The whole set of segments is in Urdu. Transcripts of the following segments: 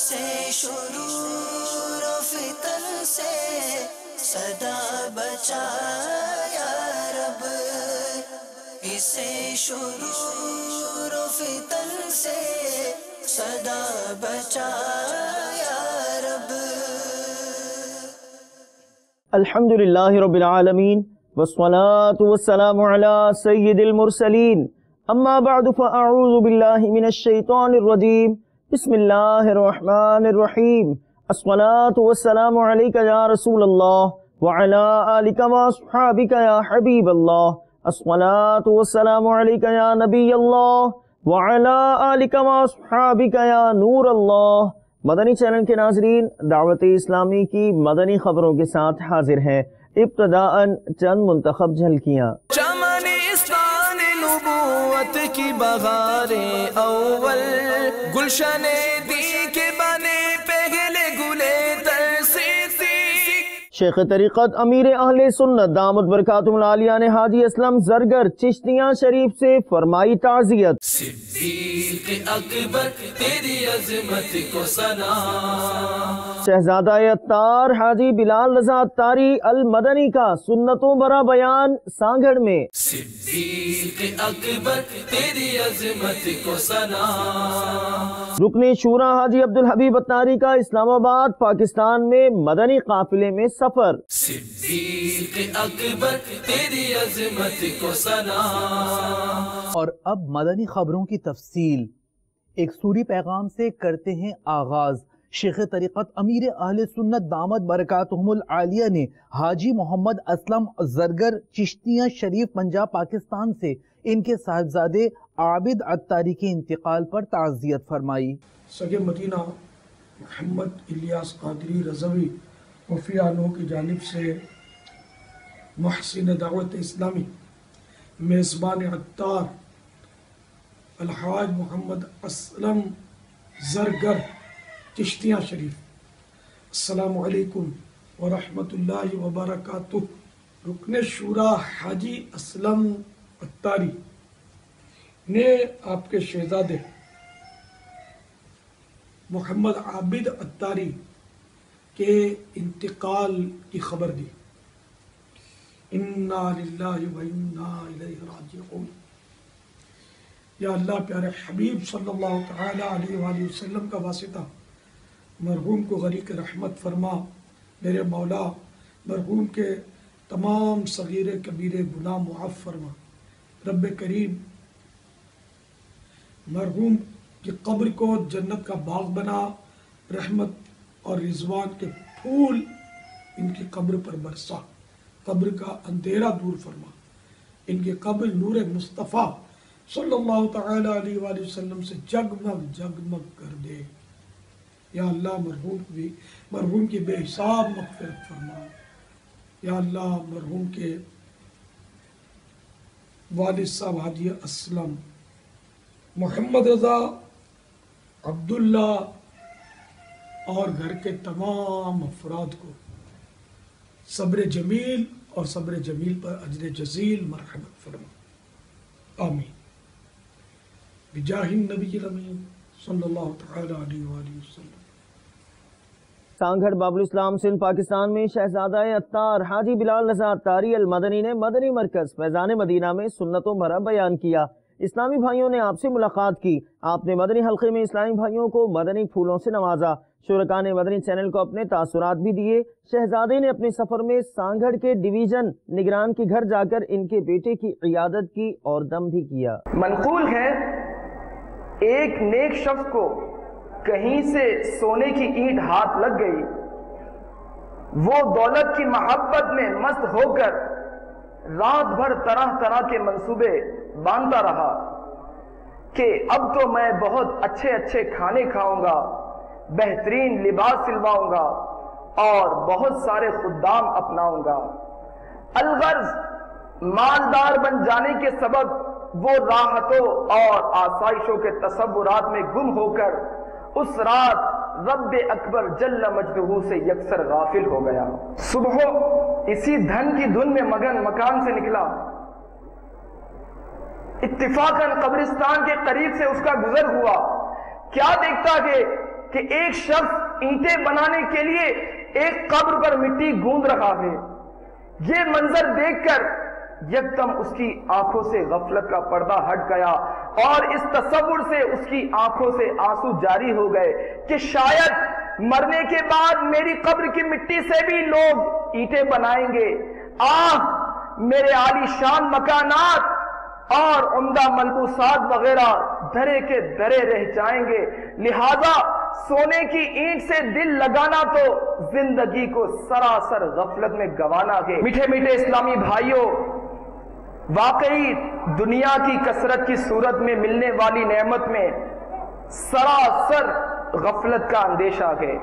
اسے شرور و فتن سے صدا بچا یا رب، اسے شرور و فتن سے صدا بچا یا رب۔ الحمدللہ رب العالمین والصلاة والسلام علی سید المرسلین، اما بعد فاعوذ باللہ من الشیطان الرجیم، بسم اللہ الرحمن الرحیم، الصلاة والسلام علیک یا رسول اللہ وعلی آلک واصحابک یا حبیب اللہ، الصلاة والسلام علیک یا نبی اللہ وعلی آلک واصحابک یا نور اللہ۔ مدنی چینل کے ناظرین، دعوت اسلامی کی مدنی خبروں کے ساتھ حاضر ہیں۔ ابتداءً چند منتخب جھلکیاں۔ چمن استان نبوت کی بہاریں اول، گلشن دی کے بنے پہلے گلے ترسیسی۔ شیخ طریقت امیر اہل سنت دامت برکاتہم العالیہ نے حاجی اسلم زرگر چشتیاں شریف سے فرمائی تعزیت۔ صدیق اکبر تیری عظمت کو سلام۔ شہزادہ عطار حاجی بلال رضا عطاری المدنی کا سنتوں برا بیان سانگھڑ میں۔ صدیق اکبر تیری عظمت کو سلام۔ رکن شورا حاجی عبدالحبیب عطاری کا اسلام آباد پاکستان میں مدنی قافلے میں سفر۔ صدیق اکبر تیری عظمت کو سلام۔ اور اب مدنی خبروں کی تفصیل۔ ایک سوری پیغام سے کرتے ہیں آغاز۔ شیخ طریقت امیر اہل سنت دامت برکاتہم العالیہ نے حاجی محمد اسلم زرگر چشتیاں شریف پنجاب پاکستان سے ان کے صاحبزادے عابد عطاری کے انتقال پر تعزیت فرمائی۔ سگے مدینہ محمد الیاس قادری رضوی مفتی عنہ کی جانب سے محسن دعوت اسلامی میزبان عطار الحاج محمد اسلم زرگر چشتیاں شریف، السلام علیکم ورحمۃ اللہ وبرکاتہ۔ رکن شورا حاجی اسلم عطاری نے آپ کے شہزادے محمد عابد عطاری کے انتقال کی خبر دی۔ انا للہ و انا الیہ راجعون۔ یا اللہ پیارے حبیب صلی اللہ تعالی علیہ وآلہ وسلم کا واسطہ مرحوم کو غریق رحمت فرما۔ میرے مولا مرحوم کے تمام صغیر کبیر گناہ معاف فرما۔ رب کریم مرحوم کی قبر کو جنت کا باغ بنا، رحمت اور رضوان کے پھول ان کی قبر پر برسا، قبر کا اندھیرا دور فرما، ان کی قبر نور مصطفیٰ صلی اللہ تعالی علیہ وآلہ وسلم سے جگمگ جگمگ کر دے۔ یا اللہ مرحوم کی بے حساب مغفرت فرما۔ یا اللہ مرحوم کے والد صاحب حاجی اسلم محمد رضا عبداللہ اور گھر کے تمام افراد کو صبر جمیل اور صبر جمیل پر اجر جزیل مرحمت فرما، آمین، بجاہ النبی الامین صلی اللہ تعالی علیہ وآلہ وسلم۔ سانگھڑ باب الاسلام سندھ پاکستان میں شہزادہ عطار حاجی بلال رضا عطاری المدنی نے مدنی مرکز فیضان مدینہ میں سنتوں بھرا بیان کیا۔ اسلامی بھائیوں نے آپ سے ملاقات کی۔ آپ نے مدنی حلقے میں اسلامی بھائیوں کو مدنی پھولوں سے نوازا۔ شرکاء نے مدنی چینل کو اپنے تاثرات بھی دیے۔ شہزادے نے اپنے سفر میں سانگھڑ کے ڈویژن نگران کے گھر جا کر ان کے بیٹے کی عیادت کی اور دم بھی کیا۔ منقول ہے ایک نیک شخص کو کہیں سے سونے کی اینٹ ہاتھ لگ گئی، وہ دولت کی محبت میں مست ہو کر رات بھر طرح طرح کے منصوبے باندھتا رہا کہ اب تو میں بہت اچھے اچھے کھانے کھاؤں گا، بہترین لباس سلواؤں گا اور بہت سارے خدام اپناؤں گا۔ الغرض مالدار بن جانے کے سبب وہ راحتوں اور آسائشوں کے تصورات میں گم ہو کر اس رات رب اکبر جل مجدہ سے یکسر غافل ہو گیا۔ صبح اسی دھن کی دھن میں مگن مکان سے نکلا، اتفاقاً قبرستان کے قریب سے اس کا گزر ہوا، کیا دیکھتا کہ کہ ایک شخص اینٹیں بنانے کے لیے ایک قبر پر مٹی گوندھ رہا ہے۔ یہ منظر دیکھ کر یکدم اس کی آنکھوں سے غفلت کا پردہ ہٹ گیا اور اس تصور سے اس کی آنکھوں سے آنسو جاری ہو گئے کہ شاید مرنے کے بعد میری قبر کی مٹی سے بھی لوگ اینٹیں بنائیں گے۔ میرے عالی شان مکانات اور عمدہ ملبوسات وغیرہ دھرے کے دھرے رہ جائیں گے، لہذا سونے کی اینٹ سے دل لگانا تو زندگی کو سراسر غفلت میں گوانا ہے۔ میٹھے میٹھے اسلامی بھائیوں، واقعی دنیا کی کثرت کی صورت میں ملنے والی نعمت میں سراسر غفلت کا اندیشہ ہے۔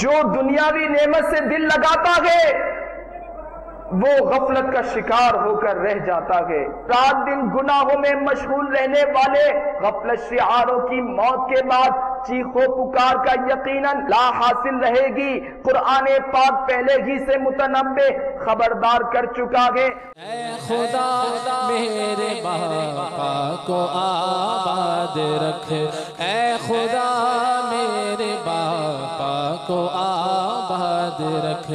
جو دنیاوی نعمت سے دل لگاتا ہے وہ غفلت کا شکار ہو کر رہ جاتا ہے۔ رات دن گناہوں میں مشغول رہنے والے غفلت شعاروں کی موت کے بعد چیخو پکار کا یقیناً لا حاصل رہے گی۔ قرآن پاک پہلے ہی سے متنبع خبردار کر چکا ہے۔ اے خدا میرے باقا کو آباد رکھ، اے خدا میرے باقا کو آباد رکھ،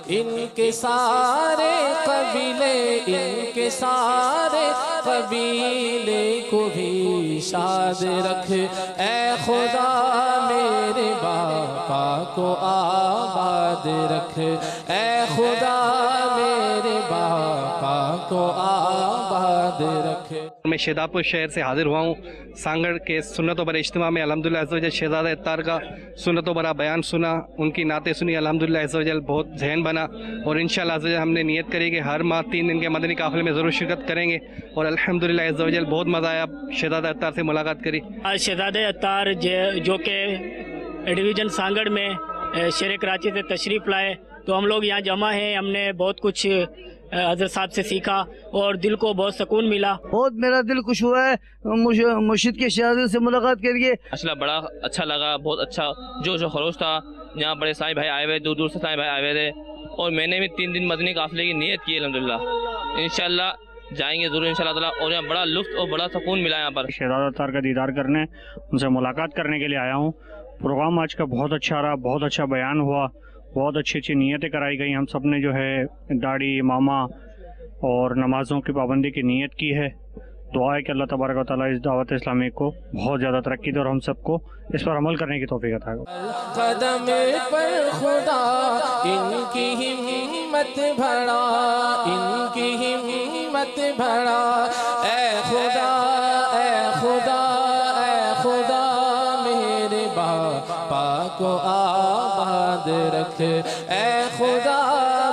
ان کے سارے قبیلے، ان کے سارے قبیلے کو بھی شاد رکھ، اے خدا میرے باقا کو آباد رکھ، اے خدا میرے باقا کو آباد رکھ۔ میں شہدادپور شہر سے حاضر ہوا ہوں سانگڑ کے سنتوں پر اجتماع میں۔ الحمدللہ عز و جل شہزادہ اتار کا سنتوں پر بیان سنا، ان کی نعتیں سنی، الحمدللہ عز و جل بہت ذہن بنا، اور انشاءاللہ عز و جل ہم نے نیت کری کہ ہر ماہ 3 دن کے مدنی قافلے میں ضرور شرکت کریں گے، اور الحمدللہ عز و جل بہت مزہ آیا شہزادہ اتار سے ملاقات کری۔ آج شہزادہ اتار جو کہ ڈویژن سانگڑ میں شہر کراچی سے تشریف لائے، تو ہم لوگ یہاں جمع ہیں، ہم نے بہت کچھ حضرت صاحب سے سیکھا اور دل کو بہت سکون ملا۔ بہت میرا دل خوش ہوا ہے مرشد کے شہزادے سے ملاقات کر کے۔ ماشاءاللہ بڑا اچھا لگا، بہت اچھا جو خروش تھا۔ یہاں بڑے سائیں بھائی آئے ہوئے، دور دور سے سائیں بھائی آئے ہوئے تھے، اور میں نے بھی 3 دن مدنی قافلے کی نیت کی الحمدللہ۔ انشاءاللہ جائیں گے ضرور انشاءاللہ تعالیٰ، اور یہاں بڑا لطف اور بڑا سکون ملا یہاں پر۔ شہزادہ اتار کا دیدار کرنے، ان سے ملاقات کرنے کے لیے آیا ہوں۔ پروگرام آج کا بہت اچھا رہا، بہت اچھا بیان ہوا، بہت اچھی اچھی نیتیں کرائی گئی۔ ہم سب نے جو ہے داڑھی، امامہ اور نمازوں کی پابندی کی نیت کی ہے۔ دعا ہے کہ اللہ تبارک و تعالیٰ اس دعوت اسلامی کو بہت زیادہ ترقی دے اور ہم سب کو اس پر عمل کرنے کی توفیق عطا کرے۔ قدم پر خدا ان کی ہمت بڑھا، ان کی ہمت بڑھا، اے خدا اے خدا اے خدا میرے باپا کو آباد رکھ، اے خدا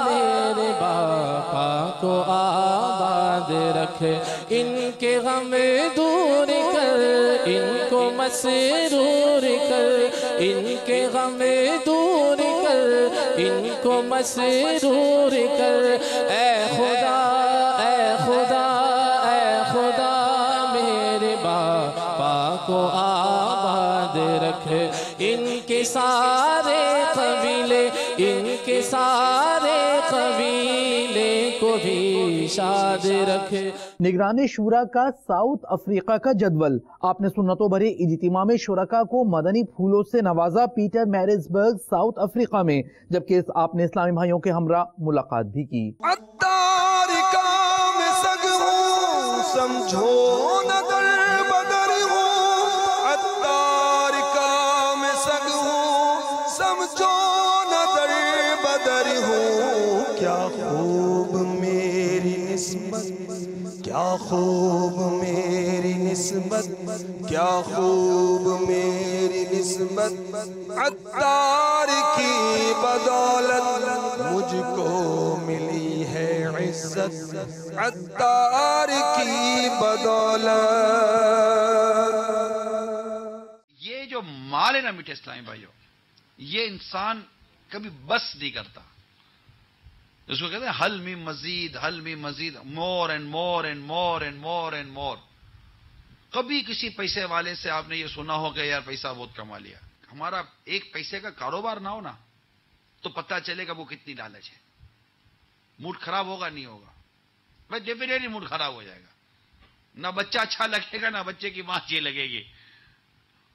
میرے باپا کو آباد رکھ، ان کے غم دور کر، ان کو مسرور کر، ان کے غم دور کر، ان کو مسرور کر، اے خدا اے خدا اے خدا میرے باپا کو آباد رکھ، ان کے سارے قبیلے، ان کے سارے قبیلے کو بھی شاد رکھ۔ نگران شورا کا ساؤتھ افریقہ کا جدول۔ آپ نے سنتوں بھرے اجتماع میں شرکا کو مدنی پھولوں سے نوازا پیٹر میرزبرگ ساؤتھ افریقہ میں، جبکہ آپ نے اسلامی بھائیوں کے ہمراہ ملاقات بھی کی۔ اتار کا میں سگ ہوں، سمجھو نہ در بدر ہوں، اتار کا میں سگ ہوں، سمجھو نہ در بدر ہوں، کیا خوب میری نسبت، کیا خوب میری نسبت، کیا خوب میری نسبت، عطار کی بدولت مجھ کو ملی ہے عزت، عطار کی بدولت۔ یہ جو مال ہے نا میٹھے اسلامی بھائیوں، یہ انسان کبھی بس نہیں کرتا، اس کو کہتے ہیں حل میں مزید، حل میں مزید، more and more and more and more and more. کبھی کسی پیسے والے سے آپ نے یہ سنا ہو کہ یار پیسہ بہت کما لیا۔ ہمارا ایک پیسے کا کاروبار نہ ہو نا تو پتہ چلے گا وہ کتنی لالچ ہے۔ موڈ خراب ہوگا نہیں ہوگا، بھائی ڈیفینیٹلی موڈ خراب ہو جائے گا، نہ بچہ اچھا لگے گا نہ بچے کی ماں اچھی لگے گی،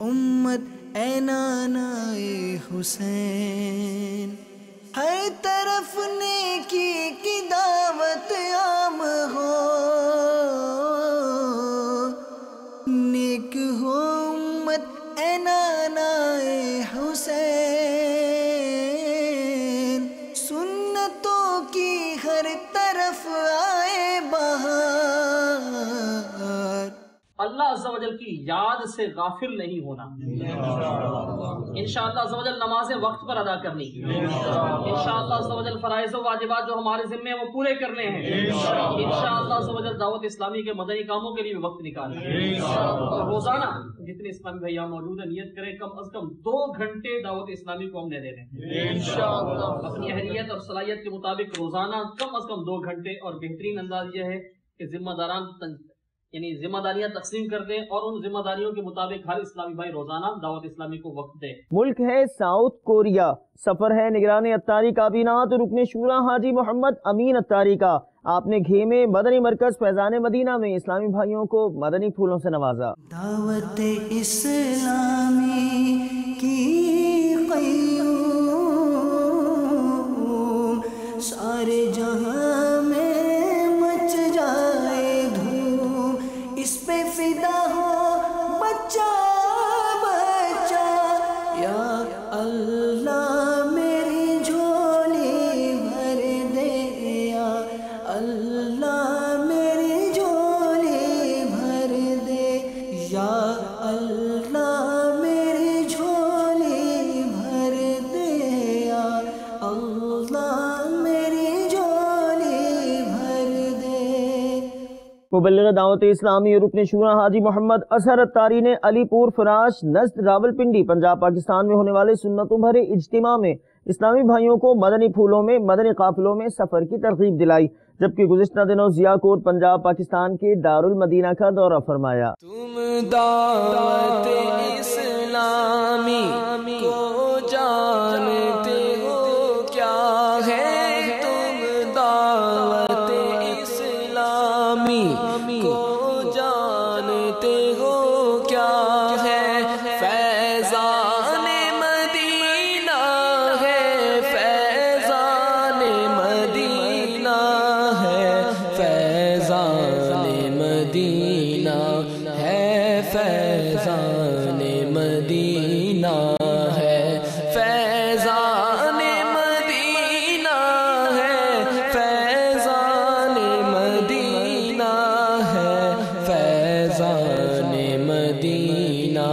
امت اے نانائے حسین، ہر طرف نیکی کی دعوت عام ہو، نیک ہو امت اے نانائے حسین، سنتوں کی ہر طرف آئے بہار۔ اللہ عز و جل کی یاد سے غافل نہیں ہونا، انشاءاللہ عز و جل نمازیں وقت پر ادا کرنی، انشاءاللہ عز و جل فرائض و واجبات جو ہمارے ذمے ہیں وہ پورے کرنے ہیں، انشاءاللہ عز و جل دعوت اسلامی کے مدنی کاموں کے لیے بھی وقت نکالیں، اور روزانہ جتنے اسلامی بھائی یہاں موجود ہیں نیت کریں کم از کم 2 گھنٹے دعوت اسلامی کو ہم نے دینے ہیں اپنی اہلیت اور صلاحیت کے مطابق، روزانہ کم از کم 2 گھنٹے، اور بہترین انداز یہ ہے کہ ذمہ داران یعنی ذمہ داریاں تقسیم کر دیں اور ان ذمہ داریوں کے مطابق ہر اسلامی بھائی روزانہ دعوت اسلامی کو وقت دے۔ ملک ہے ساؤتھ کوریا، سفر ہے نگران اتاری کابینہ رکن شورا حاجی محمد امین اتاری کا۔ آپ نے گھیمے مدنی مرکز فیضان مدینہ میں اسلامی بھائیوں کو مدنی پھولوں سے نوازا۔ دعوت اسلامی کی قیوم سارے جہاں میں مچ جائے دھوم، اس پہ فدا ہو بچہ بچہ، یا اللہ میری جھولی بھر دے، یا اللہ میری جھولی بھر دے، یا اللہ میری جھولی بھر دے، یا اللہ میری جھولی بھر دے۔ مبلغ دعوت اسلامی رکن شورا حاجی محمد اظہر اتاری نے علی پور فراش نزد راولپنڈی پنجاب پاکستان میں ہونے والے سنتوں بھرے اجتماع میں اسلامی بھائیوں کو مدنی پھولوں میں مدنی قافلوں میں سفر کی ترغیب دلائی، جبکہ گزشتہ دنوں ضیاء کوٹ پنجاب پاکستان کے دارالمدینہ کا دورہ فرمایا۔ تم دعوت اسلامی کو جانتے ہو کیا ہے، تم دعوت اسلامی کو جانتے ہو کیا ہے، فیضان مدینہ ہے، فیضان مدینہ ہے، فیضان مدینہ ہے، فیضان مدینہ ہے، فیضان مدینہ ہے، فیضان مدینہ ہے، فیضان مدینہ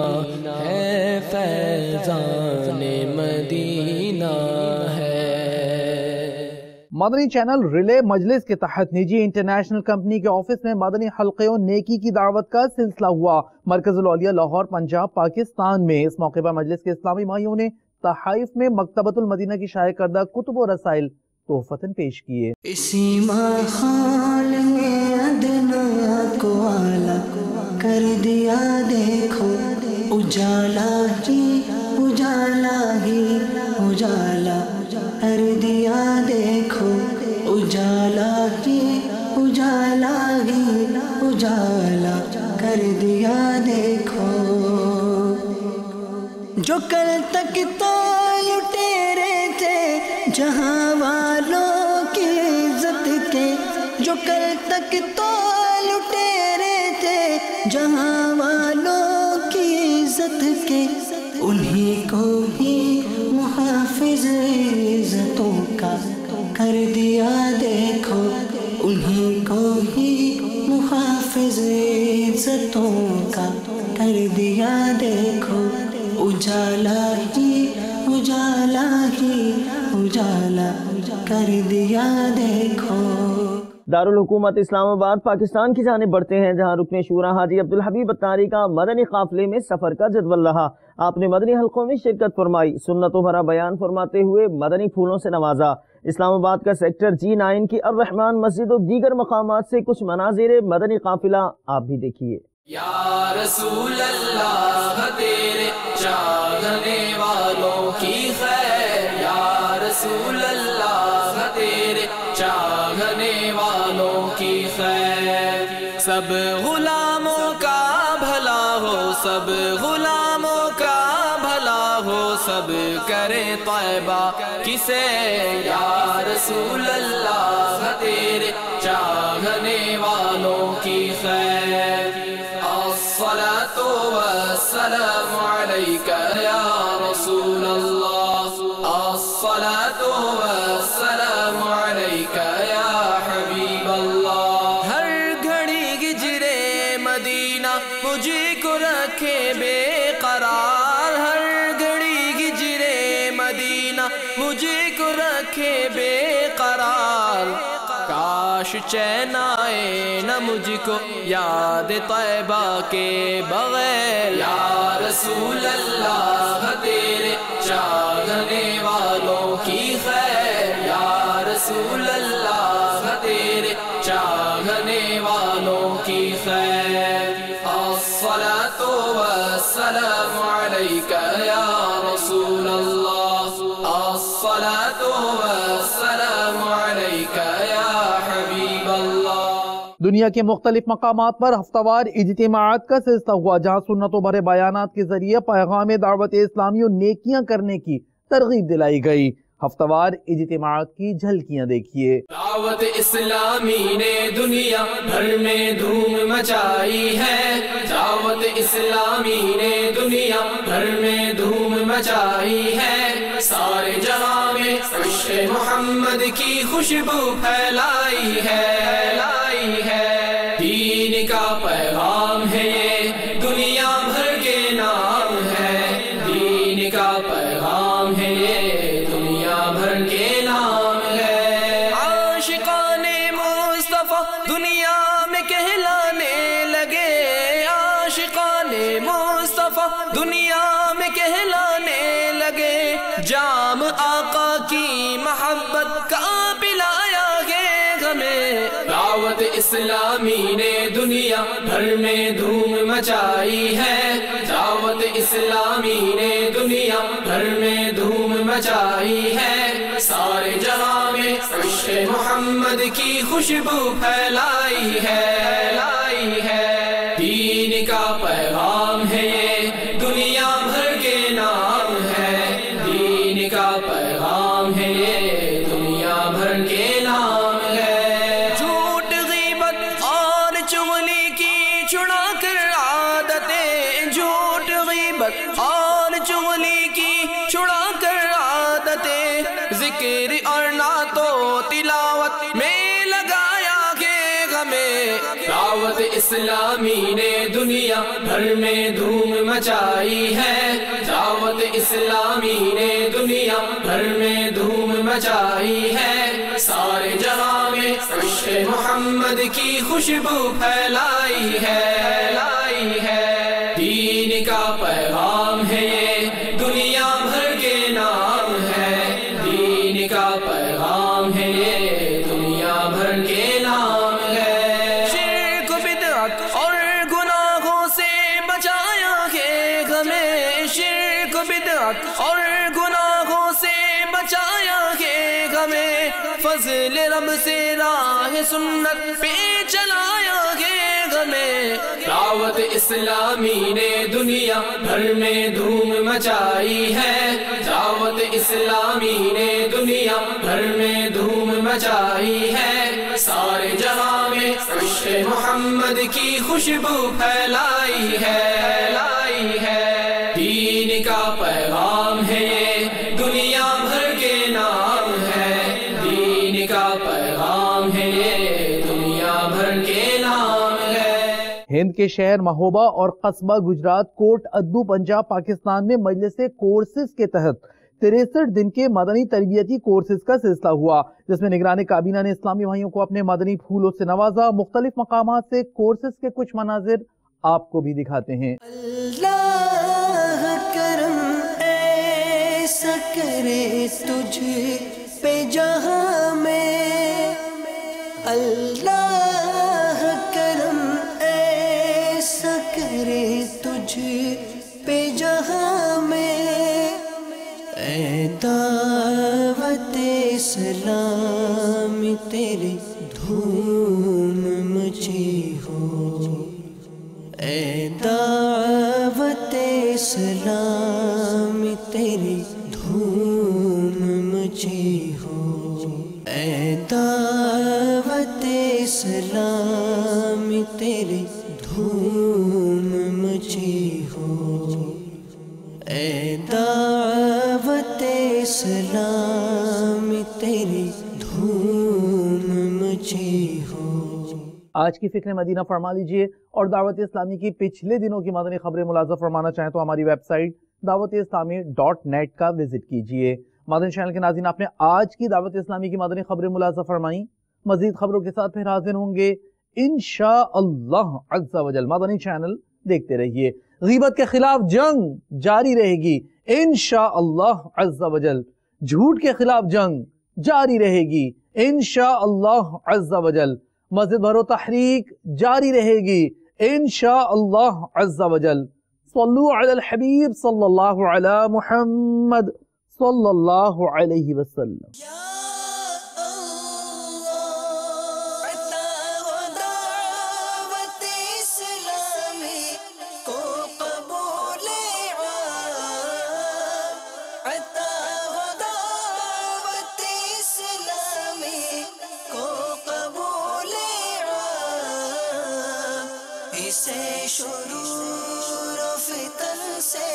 ہے، فیضان مدینہ ہے۔ مدنی چینل ریلے مجلس کے تحت نجی انٹرنیشنل کمپنی کے آفس میں مدنی حلقے و نیکی کی دعوت کا سلسلہ ہوا۔ مرکز الاولیاء لاہور پنجاب پاکستان میں اس موقع پر مجلس کے اسلامی بھائیوں نے تحائف میں مکتبۃ المدینہ کی شائع کردہ کتب و رسائل تحفتاً پیش کیے۔ اسی ماحول میں ادنا کو اعلیٰ کر دیا، دیکھو اجالا ہی اجالا ہی اجالا کر دیا، دیکھو اجالا ہی اجالا ہی اجالا کر دیا، دیکھو جو کل تک تو لٹیرے تھے جہاں والوں کی عزت کے، جو کل تک تو لٹیرے تھے جہاں والوں کی عزت کے، انہی کو ہی محافظ عزتوں کا کر دیا، دیکھو انہی کو ہی محافظ عزتوں کا کر دیا، دیکھو اجالا ہی اجالا ہی اجالا کر دیا، دیکھو۔ دارالحکومت اسلام آباد پاکستان کی جانب بڑھتے ہیں، جہاں رکن شورا حاجی عبدالحبیب اتاری کا مدنی قافلے میں سفر کا جدول رہا۔ آپ نے مدنی حلقوں میں شرکت فرمائی، سنتوں بھرا بیان فرماتے ہوئے مدنی پھولوں سے نوازا۔ اسلام آباد کا سیکٹر G9 کی الرحمان مسجد و دیگر مقامات سے کچھ مناظر مدنی قافلہ آپ بھی دیکھیے۔ یا رسول اللہ تیرے چاہنے والوں کی خیر، یا رسول اللہ تیرے چاہنے والوں کی خیر، سب غلاموں کا بھلا ہو سب غلاموں کا بھلا ہو سب کرے طیبہ کسے یا رسول اللہ تیرے چاہنے والوں کی خیر الصلاة والسلام علیک یا رسول اللہ الصلاة والسلام علیک یا حبیب اللہ ہر گھڑی گجرے مدینہ مجھے کو رکھے بے قرار ہر گھڑی گجرے مدینہ مجھے کو رکھے بے قرار کاش چین آئے نہ مجھ کو یاد طیبہ کے بغیر یا رسول اللہ تیرے چاہنے والوں کی خیر یا رسول اللہ تیرے چاہنے والوں کی خیر الصلاة والسلام علیک یا رسول اللہ الصلاة والسلام علیک یا حبیب اللہ دنیا کے مختلف مقامات پر ہفتہ وار اجتماعات کا سلسلہ ہوا جہاں سنتوں بھرے بیانات کے ذریعے پیغام دعوت اسلامی و نیکیاں کرنے کی ترغیب دلائی گئی ہفتہ وار اجتماعات کی جھلکیاں دیکھیے دعوت اسلامی نے دنیا بھر میں دھوم مچائی ہے دعوت اسلامی نے دنیا بھر میں دھوم مچائی ہے سارے جہاں میں عشق محمد کی خوشبو پھیلائی ہے دین کا پیغام ہے یہ دنیا بھر کے نام ہے دین کا پیغام ہے یہ دنیا بھر کے نام ہے عاشقان مصطفیٰ دنیا میں کہلانے لگے عاشقان مصطفیٰ دنیا میں کہلانے لگے جام آقا کی محبت کا پلایا گے ہمیں دعوت اسلامی نے دنیا بھر میں دھوم مچائی ہے دعوت اسلامی نے دنیا بھر میں دھوم مچائی ہے سارے جہاں میں عشق محمد کی خوشبو پھیلائی ہے دین کا پیغام ہے یہ دنیا بھر کے نام ہے دین کا پیغام ہے یہ دنیا بھر کے نام ہے جھوٹ غیبت اور چغلی کی چھڑا کر عادتیں جھوٹ غیبت اور چغلی کی چھڑا کر عادتیں ذکر اور نعت و تلاوت میں لگایا گے ہمیں دعوت اسلامی نے دنیا بھر میں دھوم مچائی ہے دعوت اسلامی نے دنیا بھر میں دھوم مچائی ہے سارے جہاں میں عشق محمد کی خوشبو پھیلائی ہے دین کا پیغام ہے یہ دنیا بھر کے نام ہے دین کا پیغام ہے یہ دنیا بھر کے نام ہے شرک بدعت اور گناہوں سے بچایا گے ہمیں شرک بدعت اور گناہوں سے بچایا گے ہمیں فضل رب سے راہ سنت پہ چلایا گے ہمیں دعوت اسلامی نے دنیا بھر میں دھوم مچائی ہے دعوت اسلامی نے دنیا بھر میں دھوم مچائی ہے سارے جہاں میں عشق محمد کی خوشبو پھیلائی ہے دین کا پیغام ہے یہ دنیا بھر کے نام ہے دین کا پیغام ہے یہ دنیا بھر کے نام ہے ہند کے شہر مہوبہ اور قصبہ گجرات کوٹ ادو پنجاب پاکستان میں مجلس کورسز کے تحت 63 دن کے مدنی تربیتی کورسز کا سلسلہ ہوا جس میں نگران کابینہ نے اسلامی بھائیوں کو اپنے مدنی پھولوں سے نوازا مختلف مقامات سے کورسز کے کچھ مناظر آپ کو بھی دکھاتے ہیں اللہ کرم ایسا کرے تجھ پہ جہاں میں اللہ کرم ایسا کرے تجھ پہ جہاں میں اے دعوت اسلام تیرے دھوم مچی ہو اے دعوت اسلام تیری دھوم مچی ہو، اے دعوت اسلام تیری دھوم مچی ہو، اے دعوت اسلام تیری دھوم مچی ہو۔ آج کی فکر مدینہ فرما لیجئے، اور دعوت اسلامی کی پچھلے دنوں کی مدنی خبریں ملاحظہ فرمانا چاہیں تو ہماری ویب سائٹ dawat-islami.net کا وزٹ کیجئے۔ مدنی چینل کے ناظرین، آپ نے آج کی دعوت اسلامی کی مدنی خبریں ملاحظہ فرمائیں، مزید خبروں کے ساتھ پھر حاضر ہوں گے انشاءاللہ عز و جل۔ مدنی چینل دیکھتے رہیے۔ غیبت کے خلاف جنگ جاری رہے گی انشاءاللہ عز و جل، جھوٹ کے خلاف جنگ جاری رہے گی انشاءاللہ عز و جل، مسجد بھرو تحریک جاری رہے گی انشاءاللہ عز و جل۔ صلو علی الحبیب صلی اللہ علی محمد صلی اللہ علیہ وسلم۔ شرور و فتن سے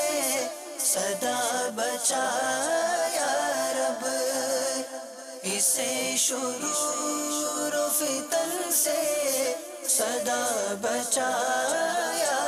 صدا بچا یا رب، اسے شرور و فتن سے صدا بچا یا